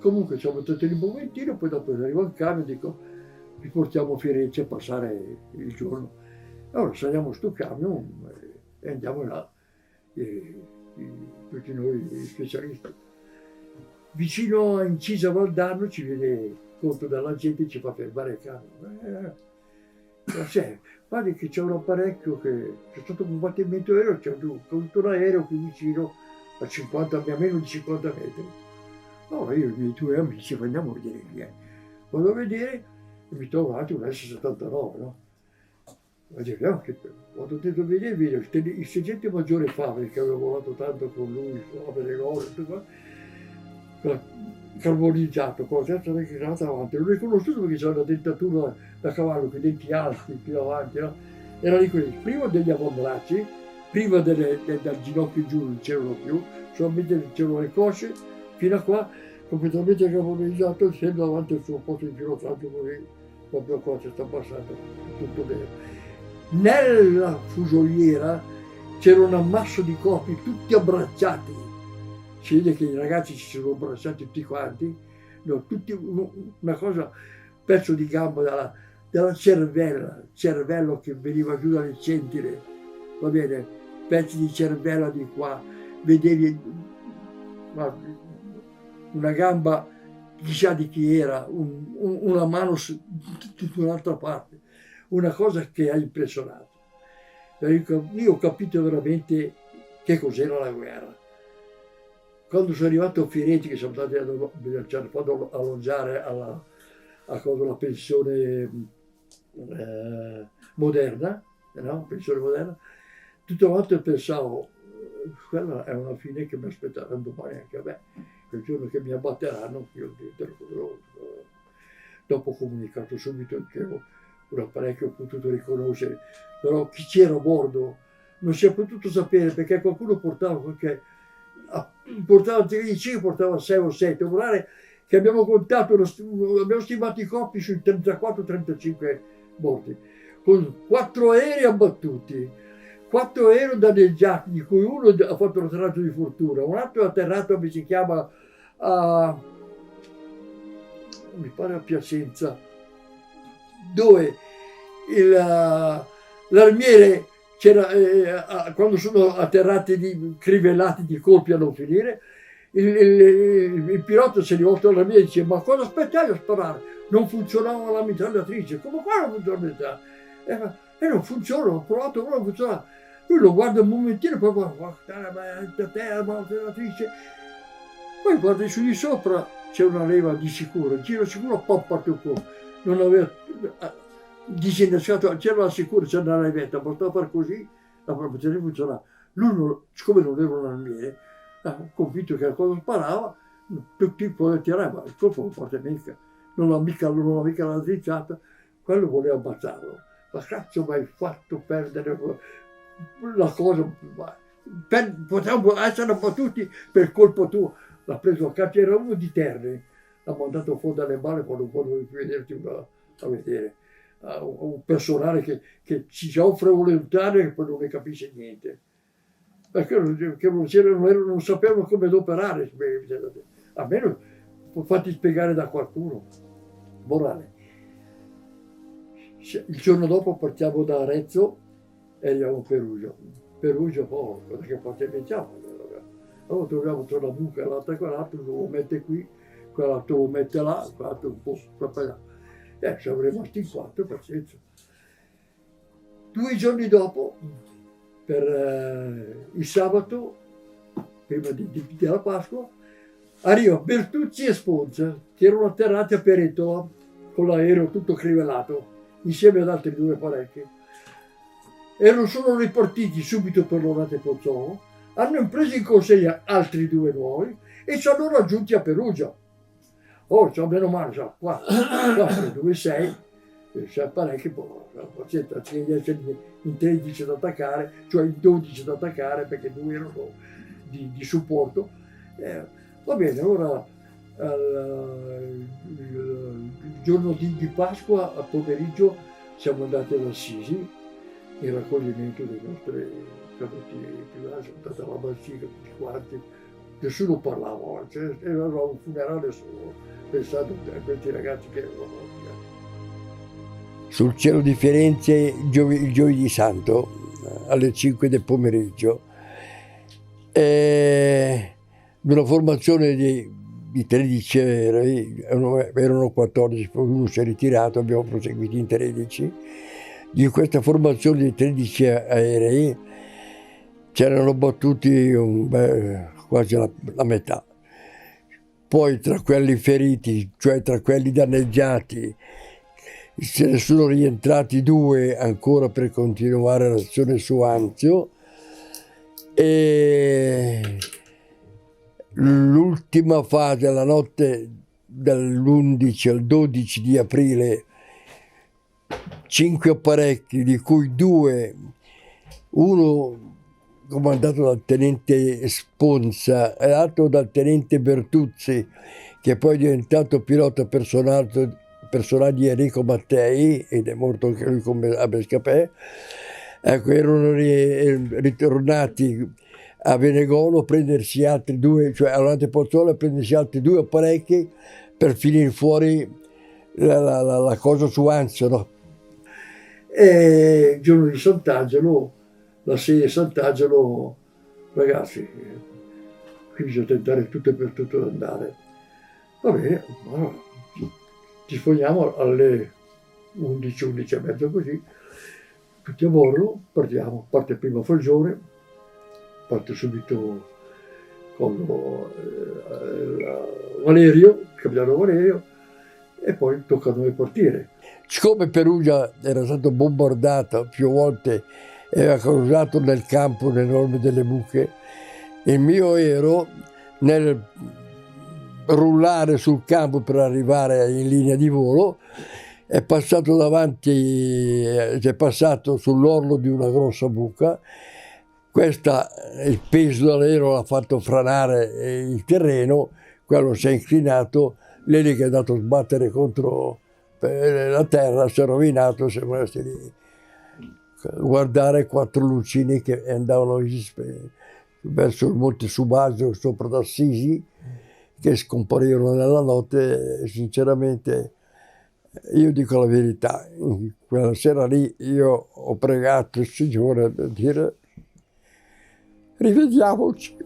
Comunque siamo stati un momentino, poi dopo arriva il camion, dico, vi portiamo a Firenze a passare il giorno. Allora saliamo sto camion e andiamo là, tutti noi specialisti. Vicino a Incisa Valdarno ci viene conto dalla gente e ci fa fermare il camion. Guardi che c'è un apparecchio che c'è stato un combattimento aereo, c'è un aereo qui vicino a meno di 50 metri. Allora io e i miei due amici andiamo a vedere chi è. Vado a vedere e mi trovo davanti un S-79, no? Quando detto a vedere il sergente maggiore Favre, che aveva volato tanto con lui, le cose, carbonizzato, poi terza vecchia girata avanti, l'ho riconosciuto perché c'era una dentatura da cavallo con i denti alti più avanti, no? Era di quelli, prima degli avambracci, prima dal ginocchio giù non c'erano più, solamente c'erano le cosce, fino a qua, completamente carbonizzato, essendo davanti al suo posto di pilotaggio così, proprio qua si sta passando, tutto bene. Nella fusoliera c'era un ammasso di corpi tutti abbracciati. Si vede che i ragazzi si sono abbracciati tutti quanti, no, tutti una cosa, pezzo di gamba dalla cervello che veniva giù dalle centine, va bene, pezzi di cervello di qua, vedevi una gamba chissà di chi era, una mano tutta un'altra parte, una cosa che ha impressionato. Io ho capito veramente che cos'era la guerra. Quando sono arrivato a Firenze, che siamo andati a alloggiare alla pensione moderna, no? Pensione moderna, tutto quanto pensavo, quella è una fine che mi aspetteranno domani anche a me, quel giorno che mi abbatteranno, io diventerò. Dopo ho comunicato subito che ero un apparecchio, ho potuto riconoscere, però chi c'era a bordo non si è potuto sapere perché qualcuno portava TG, portava 6 o 7, volare che abbiamo contato, abbiamo stimato i corpi sui 34-35 morti, con 4 aerei abbattuti, 4 aerei danneggiati, di cui uno ha fatto un atterraggio di fortuna, un altro è atterrato, come si chiama, mi pare a Piacenza, dove l'armiere c'era, quando sono atterrati crivellati di colpi a non finire, il pilota si è rivolto all'armiere e dice: ma cosa aspettavi a sparare? Non funzionava la mitragliatrice. Come qua non funziona la mitragliatrice? Non funziona, ho provato, non funziona. Lui lo guarda un momentino, poi guarda la mitragliatrice, poi guarda su di sopra, c'è una leva di sicuro, giro sicuro, pop, parte un po'. Non aveva disinnescato, c'era la sicura, c'era una levetta, bastava far così, la protezione funzionava. Lui, siccome non era un armiere, convinto che la cosa sparava, tutti poi tirava, il colpo non parte mica, non ha mica la drizzata, quello voleva ammazzarlo. Ma cazzo mi hai fatto perdere la cosa, potevamo essere abbattuti per colpo tuo. L'ha preso a caccia, era uno di Terni, l'ha mandato fuori dalle balle quando volevi vederti a vedere. Un personale che ci offre volontario e poi non ne capisce niente. Perché non sapevano come operare, almeno fatti spiegare da qualcuno. Morale. Il giorno dopo partiamo da Arezzo e arriviamo a Perugia. Perugia, cosa che poi mettiamo? Allora troviamo tra la buca, l'altra quell'altro, lo mette qui, quell'altro lo mette là, quell'altro un po' là. Siamo rimasti in 4, pazienza. 2 giorni dopo, per il sabato, prima della Pasqua, arriva Bertucci e Sponza, che erano atterrati a Peretola con l'aereo tutto crivellato, insieme ad altri 2 apparecchi. Sono ripartiti subito per l'Orate Pozzolo, hanno preso in consegna altri 2 nuovi e ci hanno raggiunti a Perugia. Meno male, 4, 2, 6, 6 apparecchi, pazienza, anziché essere in 13 da attaccare, cioè in 12 da attaccare, perché 2 erano di supporto. Va bene, ora il giorno di Pasqua, a pomeriggio, siamo andati ad Assisi, in raccoglimento dei nostri caduti più là, sono andati alla Basica tutti quanti, nessuno parlava, cioè, era un funerale solo, pensando a questi ragazzi che erano morti. Sul cielo di Firenze il giovedì santo alle 5 del pomeriggio, una formazione di 13 aerei, erano 14, poi uno si è ritirato, abbiamo proseguito in 13. Di questa formazione di 13 aerei c'erano battuti quasi la metà. Poi tra quelli feriti, cioè tra quelli danneggiati, se ne sono rientrati 2 ancora per continuare l'azione su Anzio, e l'ultima fase, la notte dall'11 al 12 di aprile, 5 apparecchi, di cui 2, uno comandato dal tenente Sponza e l'altro dal tenente Bertuzzi, che poi è diventato pilota personale di Enrico Mattei ed è morto anche lui a Bescapè. Ecco, erano ritornati a Venegolo a prendersi altri 2, cioè a Pozzolo a prendersi altri 2 apparecchi per finire fuori la cosa su Anzio, no? E il giorno di Sant'Angelo, la sede Sant'Angelo, ragazzi, qui bisogna tentare tutto e per tutto ad andare. Va bene, allora, ci spogliamo alle 11, 11 e mezzo così, tutti a bordo, partiamo, parte prima Falgione, parte subito con Valerio, capitano Valerio, e poi tocca a noi partire. Siccome Perugia era stato bombardata più volte e aveva causato nel campo l'enorme delle buche, il mio aereo nel rullare sul campo per arrivare in linea di volo è passato davanti, è passato sull'orlo di una grossa buca. Il peso dell'aereo l'ha fatto franare il terreno, quello si è inclinato, l'elica è andato a sbattere contro la terra, si è rovinato, siamo rimasti lì a guardare 4 lucine che andavano verso il Monte Subasio, sopra d'Assisi, che scomparivano nella notte. Sinceramente, io dico la verità, quella sera lì io ho pregato il Signore per dire rivediamoci,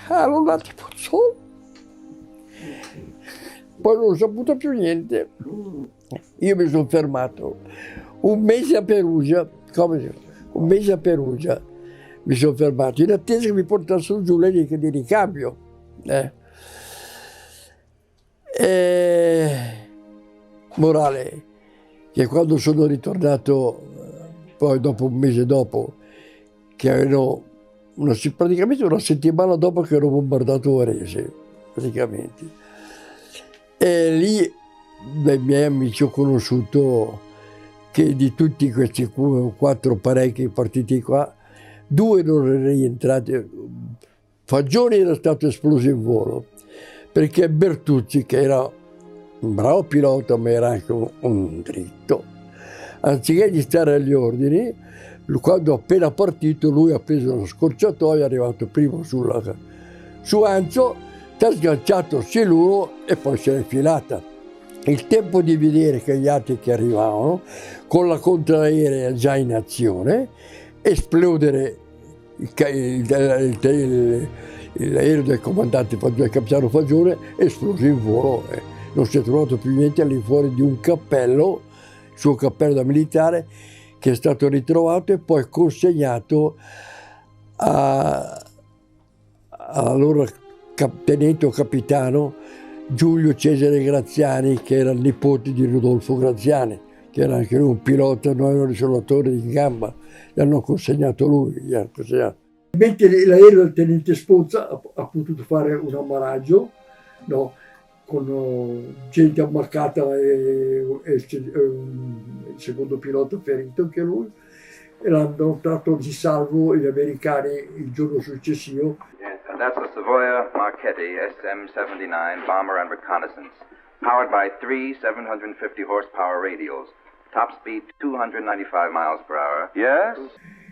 non a Pozzolo. Poi non ho saputo più niente. Io mi sono fermato un mese a Perugia, mi sono fermato in attesa che mi portassero giù le righe di ricambio. Morale, che quando sono ritornato, poi dopo un mese dopo, che erano praticamente una settimana dopo che ero bombardato Varese, praticamente. E lì dai miei amici ho conosciuto che di tutti questi 4 apparecchi partiti qua, 2 non erano rientrati. Fagioni era stato esploso in volo, perché Bertuzzi, che era un bravo pilota ma era anche un dritto, anziché di stare agli ordini, quando appena partito lui ha preso lo scorciatoio, è arrivato prima su Anzio, ti ha sganciato Siluro e poi se l'è filata. Il tempo di vedere che gli altri che arrivavano, con la contraerea già in azione, esplodere l'aereo del comandante del capitano Fagione, esploso in volo. Non si è trovato più niente all'infuori di un cappello, il suo cappello da militare, che è stato ritrovato e poi consegnato all'allora tenente o capitano Giulio Cesare Graziani, che era il nipote di Rodolfo Graziani, che era anche lui un pilota, noi ero risolutore in gamba, gli hanno consegnato lui, Mentre l'aereo del tenente Sponza ha potuto fare un ammaraggio, no, con gente ammaccata e il secondo pilota ferito anche lui, e l'hanno tratto di salvo gli americani il giorno successivo. That's the Savoia Marchetti SM-79 bomber and reconnaissance, powered by 3 750 horsepower radials, top speed 295 miles per hour. Yes?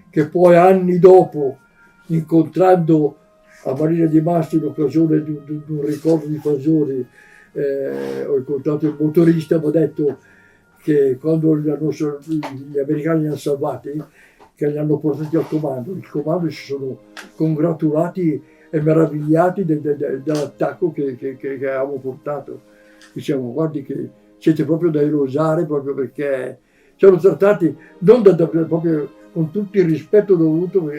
Che poi anni dopo, incontrando a Marina di Mastro, in occasione di un ricordo di Fasoli, ho incontrato il motorista, mi ha detto che quando gli americani li hanno salvati, che li hanno portati al comando, il comando si sono congratulati e meravigliati dell'attacco che avevamo portato. Diciamo, guardi che siete proprio da elogiare, proprio perché ci hanno trattati non proprio con tutto il rispetto dovuto.